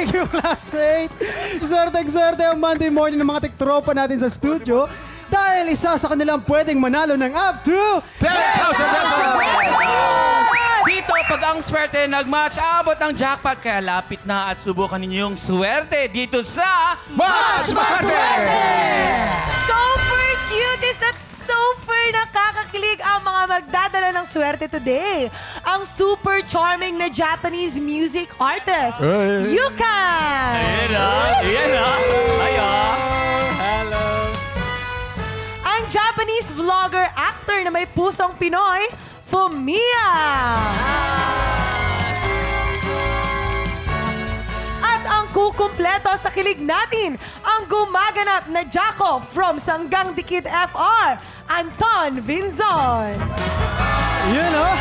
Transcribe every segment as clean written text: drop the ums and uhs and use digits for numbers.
Thank you, classmate. Swerte ang Monday morning ng mga tiktropa natin sa studio dahil isa sa kanilang pwedeng manalo ng up to 10,000 pesos! Dito, pag ang swerte nag-match, abot ang jackpot. Kaya lapit na at subukan ninyo yung swerte dito sa... Match Makati! Super cuties at super nakakakilig ang mga magdadala ng swerte today. Ang super charming na Japanese music artist, Yuka! Ayan na, ayan na. Ayan. Hello. Ang Japanese vlogger actor na may pusong Pinoy, Fumiya! At ang kukumpleto sa kilig natin, ang gumaganap na Jaco from Sanggang Dikit FR, Anton Vinzon. Yun, oh.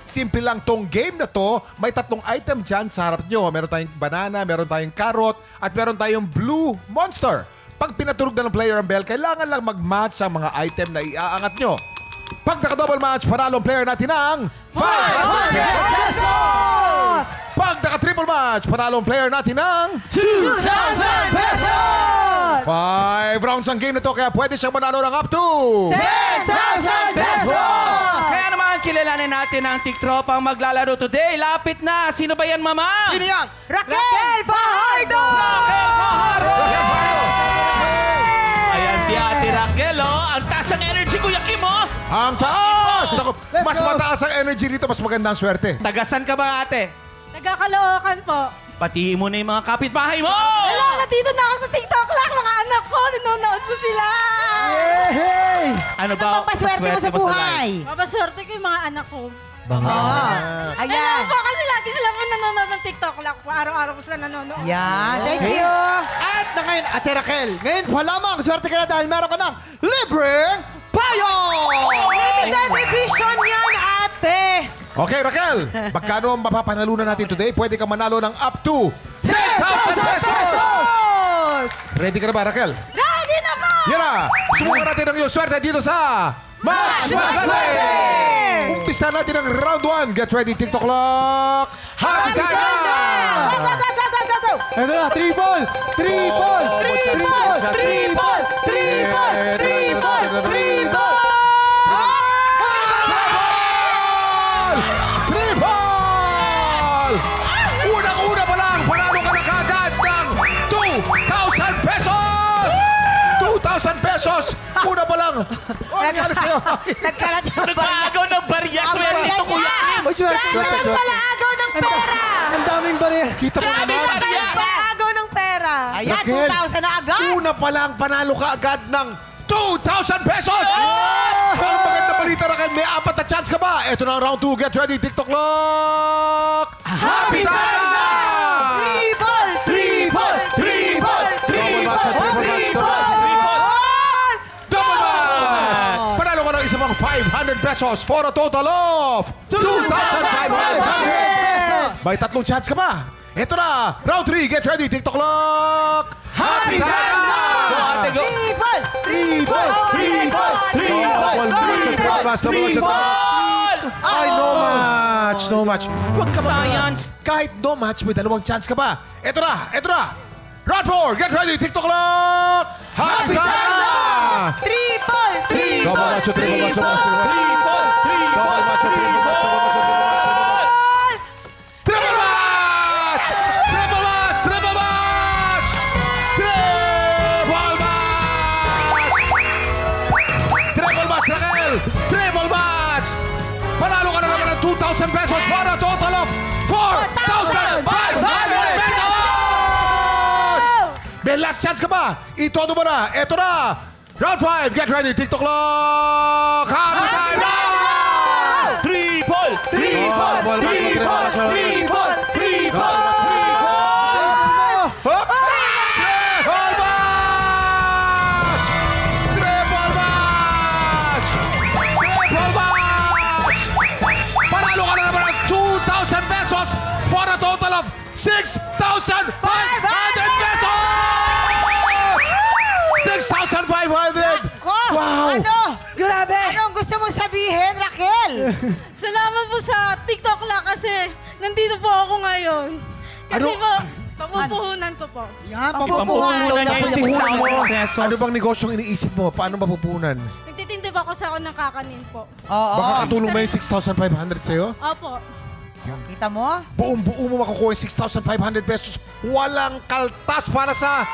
Simple lang tong game na to. May tatlong item dyan sa harap nyo. Meron tayong banana, meron tayong carrot, at meron tayong blue monster. Pag pinaturog na ng player ang bell, kailangan lang mag-match ang mga item na iaangat nyo. Pag naka-double match, panalo ang player natin ng 500 pesos! Pag naka-triple match, panalo ang player natin ng 2,000 pesos! 5 rounds ang game na to, kaya pwede siyang manalo ng up to 10,000 pesos! Kaya naman, kilalanin natin ang tiktropang maglalaro today. Lapit na. Sino ba yan, mama? Sino yan? Raquel Fajardo! Raquel Fajardo! Raquel Fajardo! Ayan si Ate Raquel, oh. Ang taas ng energy, Kuya Kim, oh. Ang taas! Naku, Let's mas go. mataas ang energy dito, mas magandang swerte. Tagasan ka ba, ate? Nagkakalookan po. Patiin mo na yung mga kapitbahay mo! Hello, nandito na ako sa TikTok lang. Mga anak ko, nanonood po sila. Hey! Ano ba? Pampaswerte mo sa buhay? Mapaswerte ko yung mga anak ko. Ayan. Ayan po, kasi lagi sila po nanonood ng TikTok lang po. Araw-araw po sila nanonood. Yan, thank you. At na ngayon, Ate Raquel, ngayon pa lamang, swerte ka na dahil meron ka ng libreng payo! Limited edition yan, ate. Okay, Raquel, magkano ang mapapanalunan natin today? Pwede ka manalo ng up to 10,000 pesos! Ready ka na ba, Raquel? Ready na po! Yan na! Subukan natin ang iyong swerte dito sa Match Makati! Umpisa natin ang round 1. Get ready, TikTok clock! Happy time na! Ito na, triple! Triple! Triple! Triple! Triple! Triple! Triple! Triple! Unang-una pa lang, panalo ka na kagad ng 2,000 pesos! 2,000 pesos! Una pa lang! O, nangyari sa'yo? Nagkalat sa Nagpaagaw ng barya. Swerte ito, Kuya Kim. Uy, swerte! Saan pala agaw ng pera? Ang daming barya. Kita mo Daming naman. barya. Agaw ng pera. Ayan, Raquel, 2,000 na agad! Una pa lang, panalo ka agad ng 2,000 pesos! Ang maganda balita, Raquel, may apat na chance ka ba? Ito na ang round 2. Get ready, TikTok clock! Happy time na! Triple! Triple! Triple! Double match, triple match, double match. Double match! Panalo ka ng isa pang 500 pesos for a total of 2,500! May tatlong chance ka ba? Ito na, round 3. Get ready, TikTok clock! Happy time na! Go, ate, go. Triple! Triple! Triple! Double match, double match, double match. Ball! Ay, no match, no match. Huwag ka Science. Kahit no match, may dalawang chance ka ba? Ito na, ito na. Round 4, get ready, TikTok clock! Happy time na! Triple! Triple! Double match, triple match, double match, triple match. Triple! Triple! Double match, triple match, double match, double match, double match. Triple match! Triple match! Triple match! Triple match! Triple match, Raquel! Triple match! Panalo ka na naman ng 2,000 pesos for a total of 4,500 pesos! May last chance ka ba? Itodo mo na. Ito na. Round 5. Get ready. TikTok clock. Happy time na! Triple! Triple! Triple! Triple! Triple! Triple! Hop! Triple match! Triple match! Triple match! Panalo ka na naman ng 2,000 pesos for a total of 6,500 pesos! 6,500! Wow! Ano? Grabe! Anong gusto mong sabihin, Raquel? Salamat po sa TikTok lang kasi nandito po ako ngayon. Kasi po, papupuhunan ko po. Yan, Pampuhunan niya yung 6,000 pesos. Ano bang negosyong iniisip mo? Paano mapupunan? Nagtitindi po ako sa ako ng kakanin po. Oo. Baka katulong ba yung 6,500 sa'yo? Opo. Kita mo? Buong-buo mo makukuha yung 6,500 pesos. Walang kaltas para sa...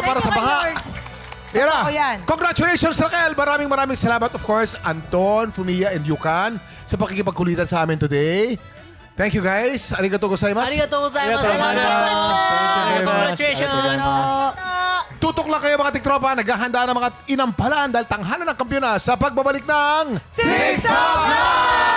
para sa baha. Ira, Totoo yan. congratulations Raquel! Maraming salamat of course, Anton, Fumiya, and Yukan sa pakikipagkulitan sa amin today. Thank you guys. Arigato gozaimasu. Arigatou gozaimasu. Tutok lang kayo mga tiktropa. Naghahanda ng mga inampalan dahil tanghalan ng kampyona sa pagbabalik ng... TikTok!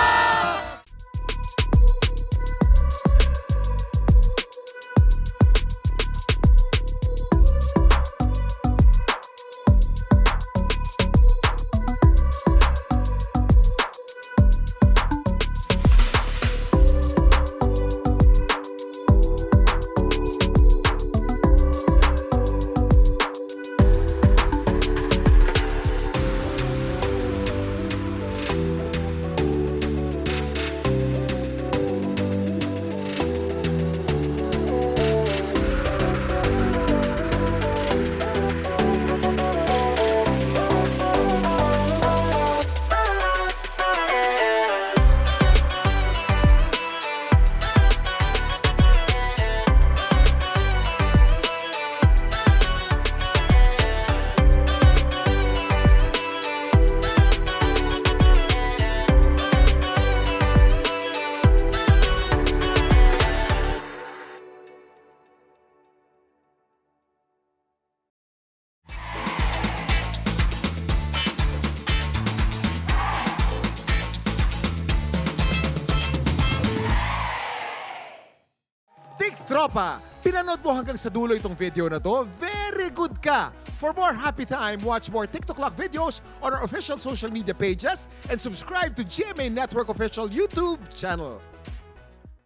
Tiktropa, pinanood mo hanggang sa dulo itong video na to? Very good ka! For more happy time, watch more TikTok Lock videos on our official social media pages and subscribe to GMA Network official YouTube channel.